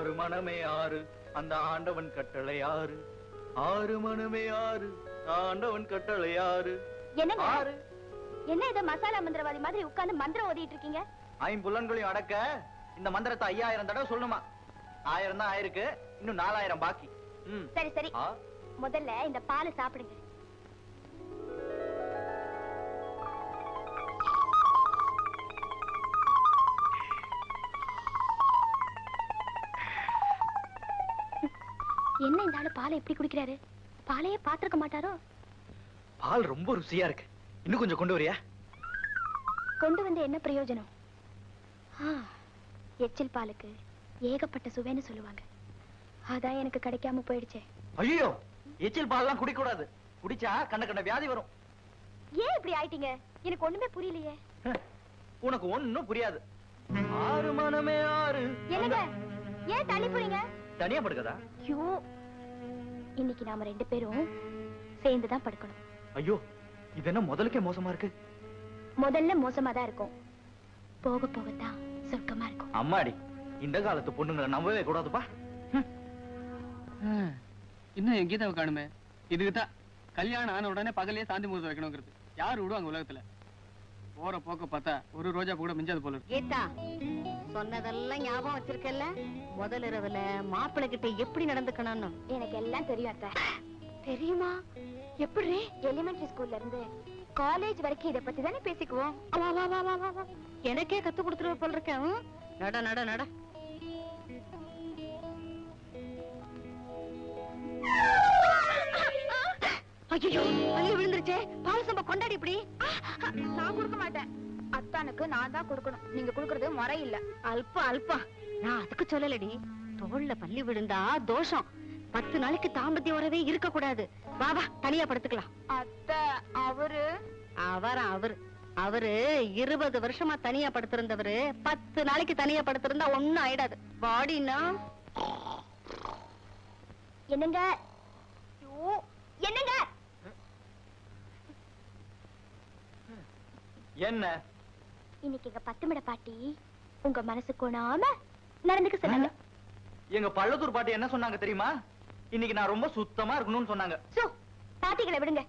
ஆறு மனமே ஆறு அந்த ஆண்டவன் கட்டளை ஆறு ஆறு மனமே ஆறு ஆண்டவன் கட்டளை ஆறு. என்னங்க என்ன இத மசாலா மந்திரவாதி மாதிரி உட்கார்ந்து மந்திரம் ஓதிட்டு இருக்கீங்க? ஐம்புலன்களையும் அடக்க இந்த மந்திரத்தை 5000 தடவை சொல்லணுமா? 1000 தான் ஆயிருக்கு, இன்னும் 4000 பாக்கி. சரி சரி, முதல்ல இந்த பாலை சாப்பிடுங்க. என்ன இந்த ஆளு பாலை எப்படி குடிக்கிறாரு? பாலையே பாத்திருக்க மாட்டாரோ? பால் ரொம்ப ருசியா இருக்கு, இன்னும் கொஞ்சம் கொண்டு வரியா? கொண்டு வந்து என்ன பிரயோஜனம்? எச்சில் பாலுக்கு ஏகப்பட்ட சுவைன்னு சொல்லுவாங்க, அதான் எனக்கு கிடைக்காம போயிடுச்சே. ஐயோ, எச்சில் பால்லாம் குடிக்க கூடாது, குடிச்சா கண்ட கண்ட வியாதி வரும். ஏன் இப்படி ஆயிட்டீங்க? எனக்கு ஒண்ணுமே புரியலையே. உனக்கு ஒண்ணும் புரியாது. ஆறு மனமே ஆறு. என்னங்க ஏன் தள்ளி போறீங்க? தனியா படுக்கதா? ஐயோ, இன்னைக்கு நாம 2 பேரும் சேர்ந்துதான் படுக்கணும். ஐயோ, இது என்ன முதலுக்கே மோசமா இருக்கு? முதல்ல மோசமா தான் இருக்கும், போக போகத்தான் சொர்க்கமா இருக்கும். அம்மாடி, இந்த காலத்து பொண்ணுங்களை நம்பவே கூடாதுப்பா. இன்னும் என் கீதாவை காணுமே. இதுக்குதான் கல்யாணம் ஆன உடனே பகலே சாந்தி முகூர்த்தம் வைக்கணுங்கிறது. யாரு விடுவாங்க உலகத்துல? போற போக்க பார்த்தா ஒரு ரோஜா கூட மிஞ்சாது போல இருக்கு. கீதா, சொன்னதெல்லாம் ஞாபகம் வச்சிருக்கல? முதல் இரவுல மாப்பிள்ளை கிட்ட எப்படி நடந்துக்கணும்னு எனக்கு எல்லாம் தெரியும் அத்தை. தெரியுமா? எப்படி? எலிமெண்டரி ஸ்கூல்ல இருந்து காலேஜ் வரைக்கும் இத பத்தி தானே பேசிக்குவோம். எனக்கே கத்து கொடுத்துருவ போல இருக்கேன். நட நட நட. ஐயோ, பள்ளி விழுந்துருச்சே. பால் சம்பா கொண்டாடி இப்படி. நான் கொடுக்க மாட்டேன், அத்தானுக்கு நான் தான் கொடுக்கணும். நீங்க கொடுக்கறது முறை இல்ல. அல்பா அல்பா, நான் அதுக்கு சொல்லலடி. தோல்ல பள்ளி விழுந்தா தோஷம். 10 நாளைக்கு தாம்பத்திய உறவே இருக்க கூடாது. வா வா, தனியா படுத்துக்கலாம். அத்தை, அவரு 20 வருஷமா தனியா படுத்திருந்தவரு 10 நாளைக்கு தனியா படுத்திருந்தா ஒண்ணும் ஆயிடாது. பாடினா என்னங்க? என்னங்க? என்ன இன்னைக்கு எங்க 10 மட பாட்டி உங்க மனசு கோணாம நடந்துக்க சொன்னாங்க. எங்க பள்ளத்தூர் பாட்டி என்ன சொன்னாங்க தெரியுமா? இன்னைக்கு நான் ரொம்ப சுத்தமா இருக்கணும்னு சொன்னாங்க. பாட்டிகளை விடுங்க,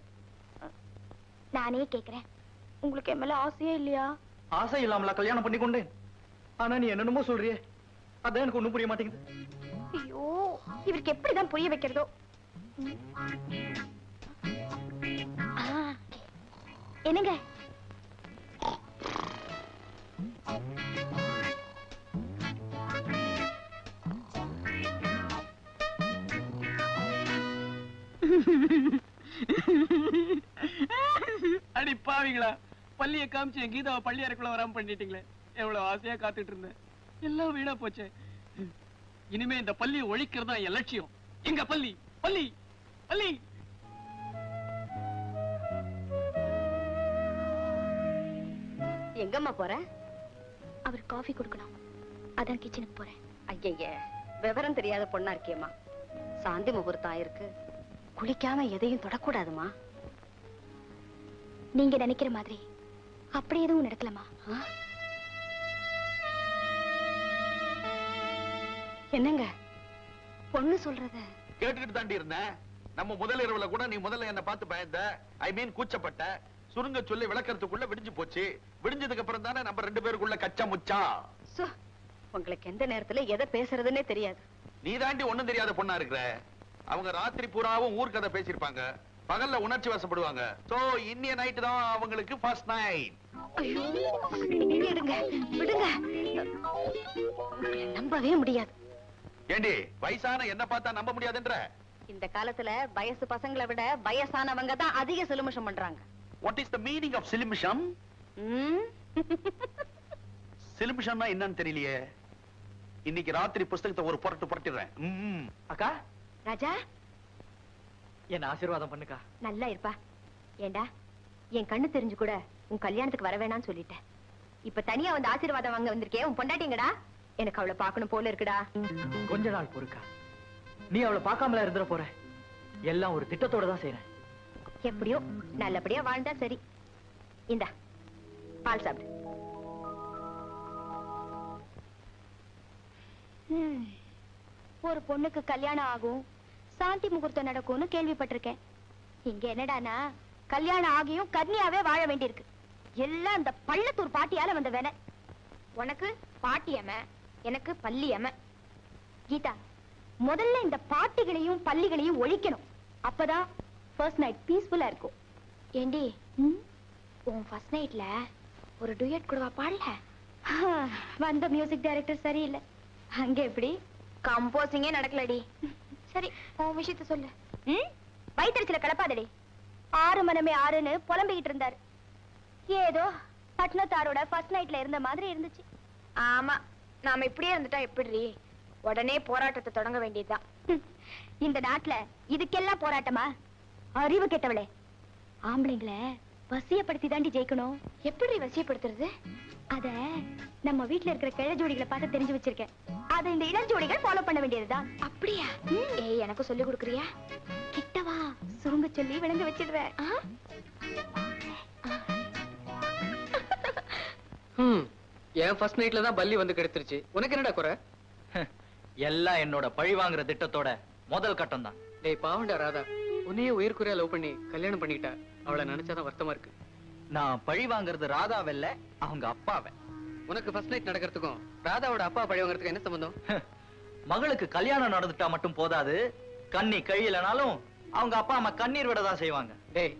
நானே கேக்குறேன், உங்களுக்கு என் மேல ஆசையே இல்லையா? ஆசை இல்லாமல கல்யாணம் பண்ணி கொண்டேன். ஆனா நீ என்னென்னமோ சொல்றியே, அதான் எனக்கு ஒண்ணும் புரிய மாட்டேங்குது. ஐயோ, இவருக்கு எப்படிதான் புரிய வைக்கிறதோ. என்னங்க? அடி பாவீங்களா, பள்ளியை காமிச்சு என் கீதாவை பள்ளி அறைக்குள்ள வராம பண்ணிட்டீங்களே. எவ்வளவு ஆசையா காத்துட்டு இருந்தேன், எல்லாம் வீணா போச்சே. இனிமே இந்த பள்ளியை ஒழிக்கிறதா என் லட்சியம். எங்க பள்ளி பள்ளி பள்ளி. எங்கம்மா போற? அவர் காஃபி கொடுக்கணும், அதான் கிச்சனுக்கு போறேன். ஐய, விவரம் தெரியாத பொண்ணா இருக்கியம்மா. சாந்தி முகூர்த்தம் ஆயிருக்கு, குளிக்காம எதையும் தொடக்கூடாதுமா. நீங்க நினைக்கிற மாதிரி அப்படி எதுவும் நடக்கலமா? என்னங்க பொண்ணு சொல்றத கேட்டுக்கிட்டு தாண்டி இருந்தேன். நம்ம முதல் இரவுல கூட நீ முதல்ல என்ன பார்த்து பயந்த, ஐ மீன் கூச்சப்பட்ட. சுருங்க சொல்லி விளக்கறதுக்குள்ள விடிஞ்சு போச்சு. விடிஞ்சதுக்கு அப்புறம் தானே நம்ம 2 பேருக்குள்ள கச்சா முச்சா. உங்களுக்கு எந்த நேரத்துல எதை பேசுறதுன்னே தெரியாது. நீ தாண்டி ஒண்ணும் தெரியாத பொண்ணா இருக்கிற. அவங்க ராத்திரி பூராவும் ஊர் கதை பேசிருப்பாங்க, பகல்ல உணர்ச்சி வசப்படுவாங்க. சோ இன்னிய நைட் தான் அவங்களுக்கு ஃபர்ஸ்ட் நைட். ஐயோ, விடுங்க விடுங்க, நம்பவே முடியாது. ஏண்டி, வயசான என்ன பார்த்தா நம்ப முடியாதுன்ற? இந்த காலத்துல வயசு பசங்களை விட வயசானவங்க தான் அதிக சிலுமிஷம் பண்றாங்க. What is the meaning of Silumisham? சிலுமிஷம்னா என்னன்னு தெரியலையே. இன்னைக்கு ராத்திரி புஸ்தகத்தை ஒரு புரட்டு புரட்டிடுறேன். அக்கா, ராஜா, என்ன ஆசீர்வாதம் பண்ணுக்கா. நல்லா இருப்பா. ஏண்டா, என் கண்ணு தெரிஞ்சு கூட உன் கல்யாணத்துக்கு வர வேணாம்னு சொல்லிட்டேன். இப்ப தனியா வந்து ஆசீர்வாதம் வாங்க வந்திருக்கேன். உன் பொண்டாட்டிங்கடா, எனக்கு அவளை பார்க்கணும் போல இருக்குடா. கொஞ்ச நாள் பொறுக்கா, நீ அவளை பார்க்காமல இருந்துட போற. எல்லாம் ஒரு திட்டத்தோட தான் செய்யறேன். எப்படியோ நல்லபடியா வாழ்ந்தா சரி. இந்தா பால் சாப்பிடு. ஒரு பொண்ணுக்கு கல்யாணம் ஆகும், சாந்தி முகூர்த்தம் நடக்கும்னு கேள்விப்பட்டிருக்கேன். இங்க என்னடானா கல்யாணம் ஆகியும் கன்னியாவே வாழ வேண்டியிருக்கு. எல்லாம் இந்த பள்ளத்தூர் பாட்டியால வந்த வேண. உனக்கு பாட்டியம்ம, எனக்கு பள்ளியம்ம. கீதா, முதல்ல இந்த பாட்டிகளையும் பள்ளிகளையும் ஒழிக்கணும். அப்பதான் ஃபர்ஸ்ட் நைட் பீஸ்ஃபுல்லா இருக்கும். ஏண்டி, உன் ஃபர்ஸ்ட் நைட்ல ஒரு டுயட் கூடவா பாடல? வந்த மியூசிக் டைரக்டர் சரியில்லை. அங்க எப்படி கம்போசிங்கே நடக்கலடி. சரி, உன் விஷயத்த சொல்லு. வயிற்றுல கலப்பாதடி. 6 மனமே 6ன்னு புலம்பிக்கிட்டு இருந்தாரு. ஏதோ பட்னத்தாரோட ஃபர்ஸ்ட் நைட்ல இருந்த மாதிரி இருந்துச்சு. ஆமா, நாம இப்படியே இருந்துட்டா எப்படி? உடனே போராட்டத்தை தொடங்க வேண்டியதுதான். இந்த நாட்டுல இதுக்கெல்லாம் போராட்டமா? அறிவு கெட்டவளே, ஆம்பளைங்களை வசியப்படுத்தி தாண்டி ஜெயிக்கணும். எப்படி வசியப்படுத்துறது? அத நம்ம வீட்டுல இருக்கிற கிழ ஜோடிகளை பார்த்து தெரிஞ்சு வச்சிருக்கேன். அதை இந்த இளம் ஜோடிகள் ஃபாலோ பண்ண வேண்டியதுதான். அப்படியா? ஏய், எனக்கு சொல்லி கொடுக்குறியா? கிட்டவா, சுருங்க சொல்லி விளங்க வச்சிடுறேன். என் ஃபர்ஸ்ட் நைட்ல தான் பல்லி வந்து கெடுத்துருச்சு. உனக்கு என்னடா குறை? எல்லாம் என்னோட பழி வாங்குற திட்டத்தோட முதல் கட்டம் தான். டேய் பாவண்டா ராதா, உன்னையே உயிர்க்குறையா லவ் பண்ணி கல்யாணம் பண்ணிக்கிட்டா. அவளை நினைச்சாதான் வருத்தமா இருக்கு. நான் பழி வாங்குறது ராதாவல்ல, அவங்க அப்பாவை. உனக்கு ஃபர்ஸ்ட் நைட் நடக்கிறதுக்கும் ராதாவோட அப்பா பழி வாங்குறதுக்கு என்ன சம்பந்தம்? மகளுக்கு கல்யாணம் நடந்துட்டா மட்டும் போதாது, கண்ணி கழியலனாலும் அவங்க அப்பா அம்மா கண்ணீர் விட தான் செய்வாங்க. டேய்,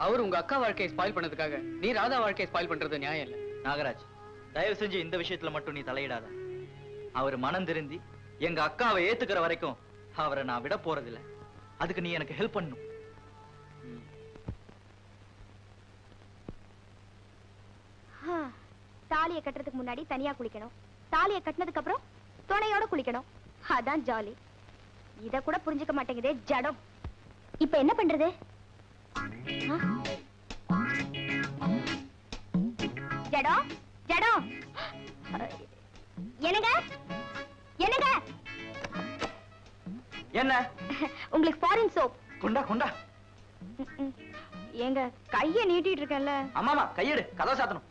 அவர் உங்க அக்கா வாழ்க்கையை ஸ்பாயில் பண்ணதுக்காக நீ ராதா வாழ்க்கையை ஸ்பாயில் பண்றது நியாயம் இல்ல. நாகராஜ், தயவு செஞ்சு இந்த விஷயத்துல மட்டும் நீ தலையிடாத. அவர் மனம் திருந்தி எங்க அக்காவை ஏத்துக்கிற வரைக்கும் அவரை நான் விட போறதில்ல. அதுக்கு நீ எனக்கு ஹெல்ப் பண்ணணும். தாலியை கட்டுறதுக்கு முன்னாடி தனியா குளிக்கணும், தாலியை கட்டினதுக்கு அப்புறம் துணையோட குளிக்கணும். அதான் ஜாலி. இத கூட புரிஞ்சுக்க மாட்டேங்குதே ஜடம். இப்ப என்ன பண்றது? ஜடம் ஜடம், என்னங்க என்னங்க, என்ன உங்களுக்கு ஃபாரின் சோப் கொண்டா கொண்டா. ஏங்க கைய நீட்டிட்டு இருக்கேன்ல. ஆமாமா, கையெடு, கதவை சாத்தணும்.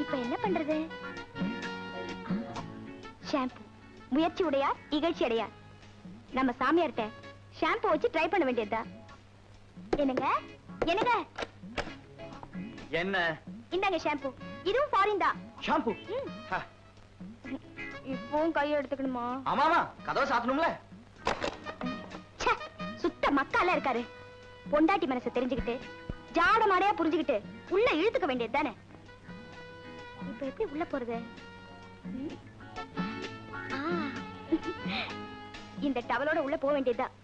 இப்ப என்ன பண்றது? ஷாம்பு. முயற்சி உடையார் இகழ்ச்சி அடையார். நம்ம சாமியார்ட்ட ஷாம்பு வச்சு ட்ரை பண்ண வேண்டியதா. என்னங்க என்னங்க, என்ன? இந்தாங்க ஷாம்பு. இதுவும் ஃபாரின் தான். ஷாம்பு? இப்பவும் கையை எடுத்துக்கணுமா? ஆமாமா, கதவை சாத்தணும்ல. சுத்த மக்கால இருக்காரு. பொண்டாட்டி மனசை தெரிஞ்சுக்கிட்டு ஜாட மாடையா புரிஞ்சுக்கிட்டு உள்ள இழுத்துக்க வேண்டியது தானே. இப்ப எப்படி உள்ள போறது? இந்த டவலோட உள்ள போக வேண்டியதுதான்.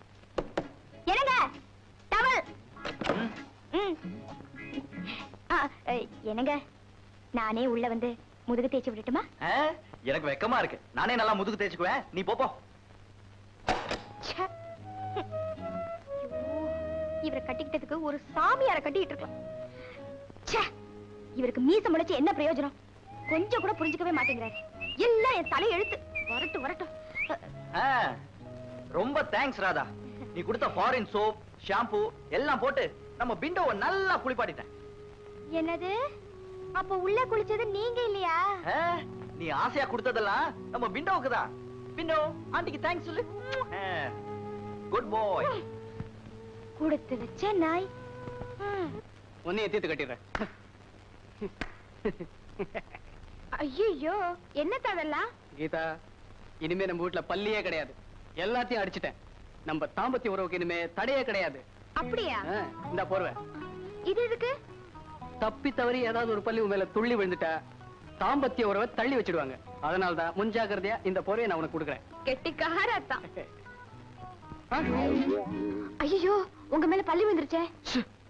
என்னங்க டவல்? என்னங்க, நானே உள்ள வந்து முதுகு தேய்ச்சி விடட்டுமா? எனக்கு வெக்கமா இருக்கு. நானே நல்லா முதுகு தேய்ச்சுக்குவேன், நீ போப்போ. இவரை கட்டிக்கிட்டதுக்கு ஒரு சாமியார கட்டிட்டு இருக்கலாம். இவருக்கு மீச முளைச்சு என்ன பிரயோஜனம்? கொஞ்சம் கூட புரிஞ்சுக்கவே மாட்டேங்கிறாரு. எல்லாம் என் தலை எழுத்து. வரட்டும் வரட்டும். ரொம்ப தேங்க்ஸ் ராதா. நீ கொடுத்த ஃபாரின் சோப், ஷாம்பு எல்லாம் போட்டு நம்ம பிண்டோவை நல்லா குளிப்பாட்டிட்டேன். என்னது? அப்ப உள்ள குளிச்சது நீங்க இல்லையா? நீ ஆசையா கொடுத்ததெல்லாம் நம்ம பிண்டோவுக்கு தான். பிண்டோ ஆண்டிக்கு தேங்க்ஸ் சொல்லு. குட் பாய். கொடுத்து வச்ச நாய். உன்னைய தீர்த்து கட்டிடுறேன். ஐயோ, என்ன தவறலாம்? கீதா, இனிமே நம்ம வீட்டுல பல்லியே கிடையாது. எல்லாத்தையும் அடிச்சிட்டேன். நம்ம தாம்பத்திய உறவுக்கு இனிமே தடையே கிடையாது. அப்படியா? இந்த போர்வை. இது எதுக்கு? தப்பி தவறி ஏதாவது ஒரு பள்ளி மேல துள்ளி விழுந்துட்டா தாம்பத்திய உறவை தள்ளி வச்சிடுவாங்க. அதனாலதான் முன்ஜாக்கிரதையா இந்த போர்வையை நான் உனக்கு கொடுக்குறேன். கெட்டிக்காரத்தான். ஐயோ, உங்க மேல பள்ளி விழுந்துருச்சே.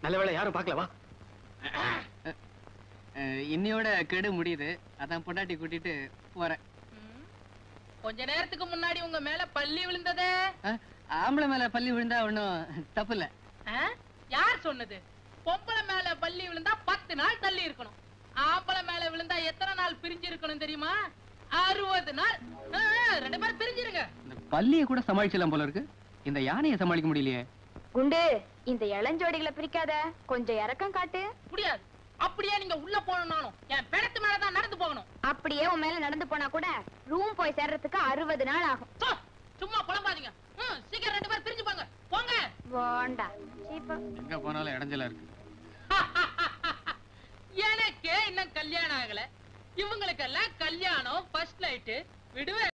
நல்ல வேளை யாரும் பார்க்கலவா. இன்னையோட கெடு முடியுது. அதான் பொண்டாட்டி கூட்டிட்டு போறேன். கொஞ்ச நேரத்துக்கு முன்னாடி உங்க மேல பள்ளி விழுந்ததே. ஆம்பளை மேல பள்ளி விழுந்தா ஒண்ணும் தப்பு இல்ல. யார் சொன்னது? பொம்பளை மேல பள்ளி விழுந்தா 10 நாள் தள்ளி இருக்கணும். ஆம்பளை மேல விழுந்தா எத்தனை நாள் பிரிஞ்சு இருக்கணும் தெரியுமா? 60 நாள். 2 பேரும் பிரிஞ்சிருங்க. இந்த பள்ளியை கூட சமாளிச்சலாம் போல இருக்கு. இந்த யானையை சமாளிக்க முடியலையே. குண்டு, இந்த இளஞ்சோடிகளை பிரிக்காத. கொஞ்சம் இறக்கம் காட்டு. முடியாது. அப்படியே நீங்க உள்ள போகணும்னாலும் என் பிணத்து மேலதான் நடந்து போகணும். அப்படியே உன் மேல நடந்து போனா கூட ரூம் போய் சேர்றதுக்கு 60 நாள் ஆகும். சோ, சும்மா புலம்பாதீங்க. சீக்கிரம் 2 பேர் பிரிஞ்சு போங்க. போங்க. வேண்டா சீப்பா. எங்க போனாலும் இடைஞ்சலா இருக்கு. எனக்கே இன்னும் கல்யாணம் ஆகல, இவங்களுக்கெல்லாம் கல்யாணம் ஃபர்ஸ்ட் நைட்டு விடுவேன்.